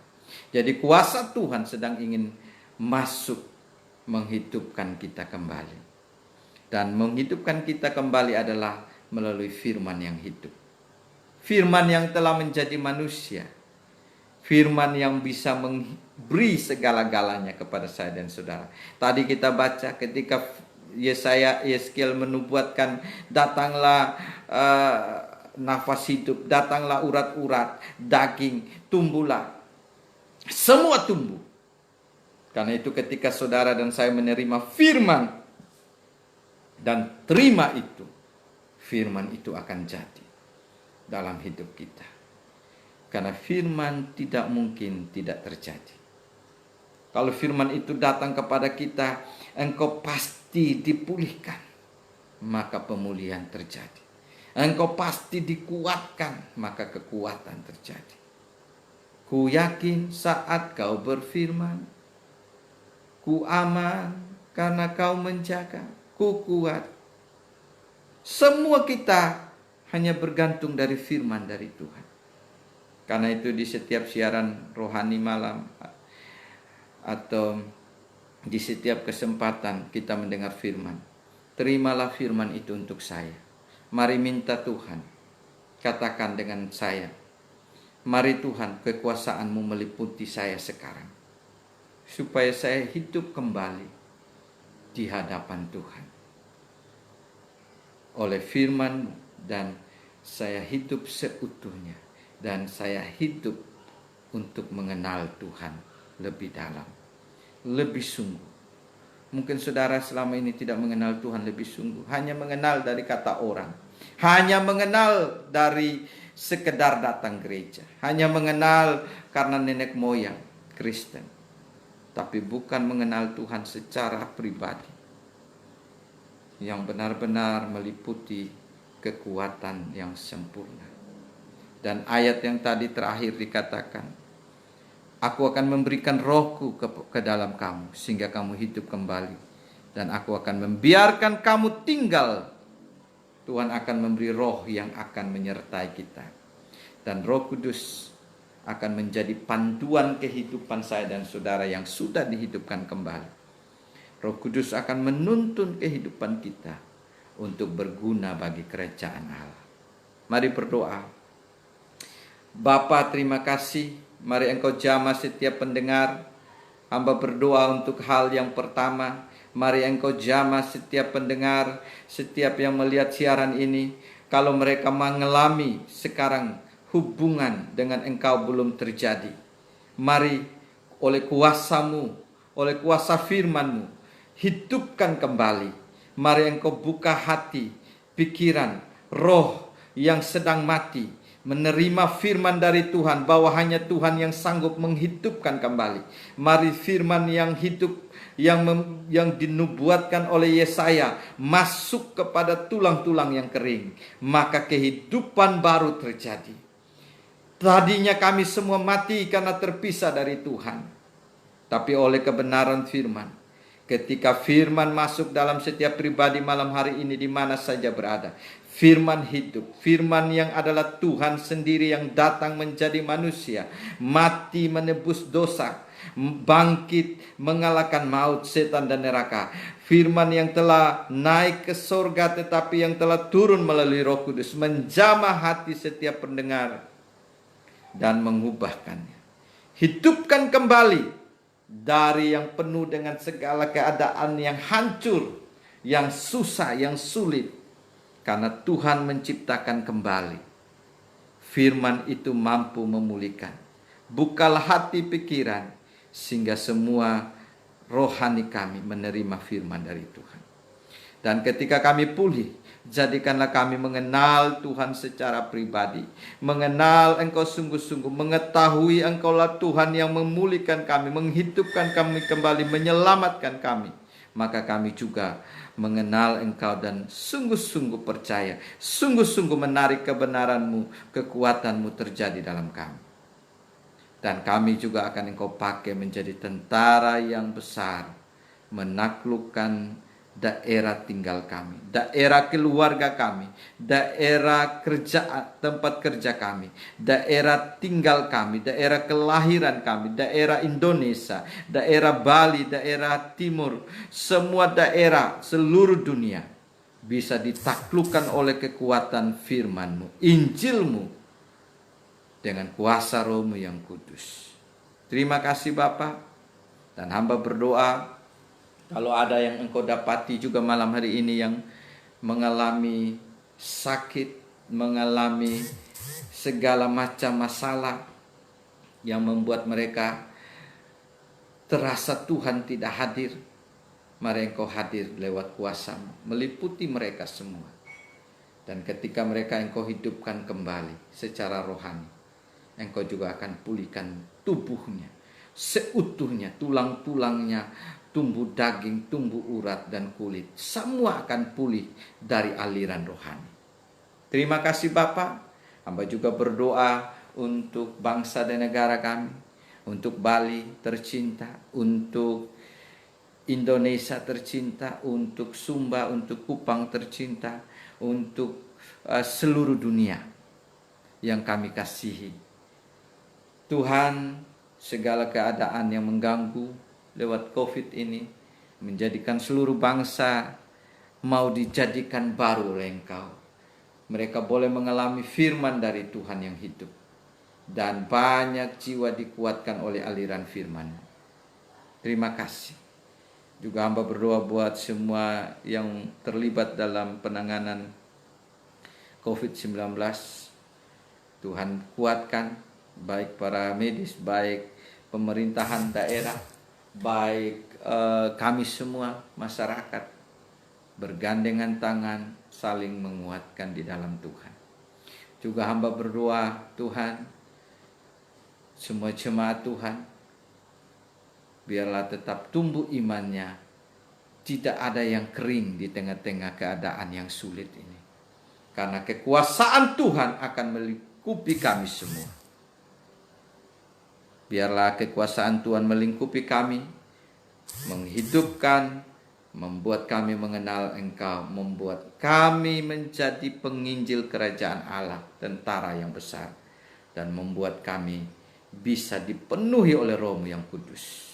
Jadi kuasa Tuhan sedang ingin masuk menghidupkan kita kembali. Dan menghidupkan kita kembali adalah melalui firman yang hidup. Firman yang telah menjadi manusia. Firman yang bisa memberi segala-galanya kepada saya dan saudara. Tadi kita baca ketika Yeskiel menubuatkan, datanglah nafas hidup, datanglah urat-urat, daging, tumbuhlah. Semua tumbuh. Karena itu ketika saudara dan saya menerima firman dan terima itu, firman itu akan jadi dalam hidup kita. Karena firman tidak mungkin tidak terjadi. Kalau firman itu datang kepada kita, engkau pasti dipulihkan, maka pemulihan terjadi. Engkau pasti dikuatkan, maka kekuatan terjadi. Ku yakin saat kau berfirman, ku aman karena kau menjaga, ku kuat. Semua kita hanya bergantung dari firman dari Tuhan. Karena itu di setiap siaran rohani malam atau di setiap kesempatan kita mendengar firman, terimalah firman itu untuk saya. Mari minta Tuhan, katakan dengan saya, mari Tuhan, kekuasaan-Mu meliputi saya sekarang, supaya saya hidup kembali di hadapan Tuhan oleh firman, dan saya hidup seutuhnya, dan saya hidup untuk mengenal Tuhan lebih dalam, lebih sungguh. Mungkin saudara selama ini tidak mengenal Tuhan lebih sungguh, hanya mengenal dari kata orang, hanya mengenal dari sekedar datang gereja, hanya mengenal karena nenek moyang Kristen, tapi bukan mengenal Tuhan secara pribadi yang benar-benar meliputi kekuatan yang sempurna. Dan ayat yang tadi terakhir dikatakan, aku akan memberikan rohku ke dalam kamu, sehingga kamu hidup kembali. Dan aku akan membiarkan kamu tinggal. Tuhan akan memberi roh yang akan menyertai kita. Dan Roh Kudus akan menjadi panduan kehidupan saya dan saudara yang sudah dihidupkan kembali. Roh Kudus akan menuntun kehidupan kita untuk berguna bagi kerajaan Allah. Mari berdoa. Bapa, terima kasih. Mari Engkau jamah setiap pendengar. Hamba berdoa untuk hal yang pertama. Mari Engkau jamah setiap pendengar, setiap yang melihat siaran ini. Kalau mereka mengalami sekarang hubungan dengan Engkau belum terjadi, mari oleh kuasa-Mu, oleh kuasa firman-Mu, hidupkan kembali. Mari Engkau buka hati, pikiran, roh yang sedang mati, menerima firman dari Tuhan, bahwa hanya Tuhan yang sanggup menghidupkan kembali. Mari firman yang hidup, yang dinubuatkan oleh Yesaya masuk kepada tulang-tulang yang kering, maka kehidupan baru terjadi. Tadinya kami semua mati karena terpisah dari Tuhan, tapi oleh kebenaran firman, ketika firman masuk dalam setiap pribadi malam hari ini di mana saja berada, firman hidup, firman yang adalah Tuhan sendiri yang datang menjadi manusia, mati menebus dosa, bangkit mengalahkan maut, setan dan neraka. Firman yang telah naik ke sorga, tetapi yang telah turun melalui Roh Kudus, menjamah hati setiap pendengar dan mengubahkannya. Hidupkan kembali dari yang penuh dengan segala keadaan yang hancur, yang susah, yang sulit. Karena Tuhan menciptakan kembali Firman itu mampu memulihkan. Bukalah hati pikiran sehingga semua rohani kami menerima firman dari Tuhan. Dan ketika kami pulih, jadikanlah kami mengenal Tuhan secara pribadi. Mengenal Engkau sungguh-sungguh. Mengetahui Engkaulah Tuhan yang memulihkan kami, menghidupkan kami kembali, menyelamatkan kami. Maka kami juga mengenal Engkau dan sungguh-sungguh percaya. Sungguh-sungguh menarik kebenaran-Mu, kekuatan-Mu terjadi dalam kami. Dan kami juga akan Engkau pakai menjadi tentara yang besar, menaklukkan daerah tinggal kami, daerah keluarga kami, daerah kerja, tempat kerja kami, daerah tinggal kami, daerah kelahiran kami, daerah Indonesia, daerah Bali, daerah Timur, semua daerah seluruh dunia bisa ditaklukkan oleh kekuatan firman-Mu, Injil-Mu, dengan kuasa Roh-Mu yang kudus. Terima kasih Bapa. Dan hamba berdoa, kalau ada yang Engkau dapati juga malam hari ini yang mengalami sakit, mengalami segala macam masalah yang membuat mereka terasa Tuhan tidak hadir, mari Engkau hadir lewat kuasa-Mu, meliputi mereka semua. Dan ketika mereka Engkau hidupkan kembali secara rohani, Engkau juga akan pulihkan tubuhnya seutuhnya, tulang-tulangnya, tumbuh daging, tumbuh urat dan kulit. Semua akan pulih dari aliran rohani. Terima kasih Bapa. Hamba juga berdoa untuk bangsa dan negara kami, untuk Bali tercinta, untuk Indonesia tercinta, untuk Sumba, untuk Kupang tercinta, untuk seluruh dunia yang kami kasihi. Tuhan, segala keadaan yang mengganggu lewat COVID ini menjadikan seluruh bangsa mau dijadikan baru oleh Engkau. Mereka boleh mengalami firman dari Tuhan yang hidup. Dan banyak jiwa dikuatkan oleh aliran firman. Terima kasih. Juga hamba berdoa buat semua yang terlibat dalam penanganan COVID-19. Tuhan kuatkan, baik para medis, baik pemerintahan daerah, baik kami semua masyarakat, bergandengan tangan saling menguatkan di dalam Tuhan. Juga hamba berdoa Tuhan, semua jemaat Tuhan, biarlah tetap tumbuh imannya, tidak ada yang kering di tengah-tengah keadaan yang sulit ini. Karena kekuasaan Tuhan akan melingkupi kami semua. Biarlah kekuasaan Tuhan melingkupi kami, menghidupkan, membuat kami mengenal Engkau, membuat kami menjadi penginjil kerajaan Allah, tentara yang besar, dan membuat kami bisa dipenuhi oleh Roh-Mu yang kudus.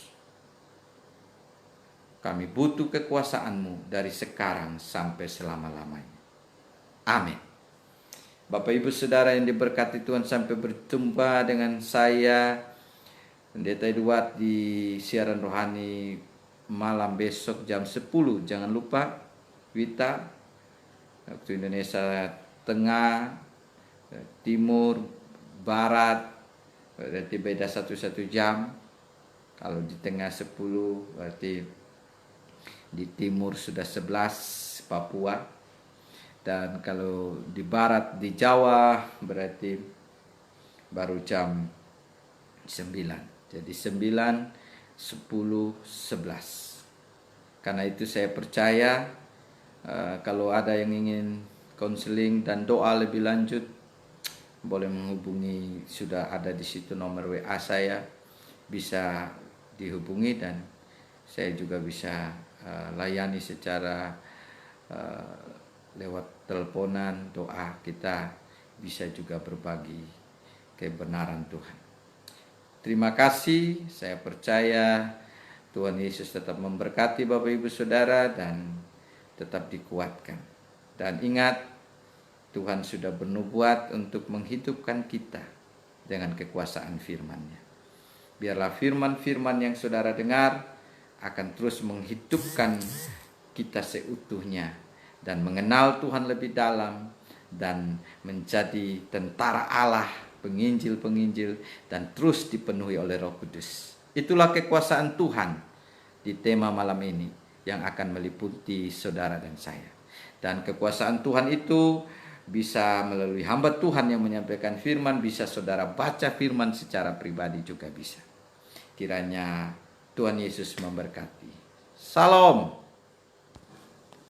Kami butuh kekuasaan-Mu dari sekarang sampai selama-lamanya. Amin. Bapak Ibu Saudara yang diberkati Tuhan, sampai berjumpa dengan saya Pendeta Edward di siaran rohani malam besok jam 10. Jangan lupa Wita, waktu Indonesia Tengah, Timur, Barat, berarti beda 1 jam. Kalau di tengah 10, berarti di timur sudah 11, Papua. Dan kalau di barat di Jawa berarti baru jam 9. Jadi 9, 10, 11. Karena itu saya percaya kalau ada yang ingin konseling dan doa lebih lanjut, boleh menghubungi, sudah ada di situ nomor WA saya, bisa dihubungi dan saya juga bisa layani secara lewat teleponan, doa, kita bisa juga berbagi kebenaran Tuhan. Terima kasih, saya percaya Tuhan Yesus tetap memberkati Bapak Ibu Saudara dan tetap dikuatkan. Dan ingat, Tuhan sudah bernubuat untuk menghidupkan kita dengan kekuasaan firman-Nya. Biarlah firman-firman yang saudara dengar akan terus menghidupkan kita seutuhnya dan mengenal Tuhan lebih dalam dan menjadi tentara Allah, penginjil-penginjil, dan terus dipenuhi oleh Roh Kudus. Itulah kekuasaan Tuhan di tema malam ini yang akan meliputi saudara dan saya. Dan kekuasaan Tuhan itu bisa melalui hamba Tuhan yang menyampaikan firman, bisa saudara baca firman secara pribadi juga bisa. Kiranya Tuhan Yesus memberkati. Salam.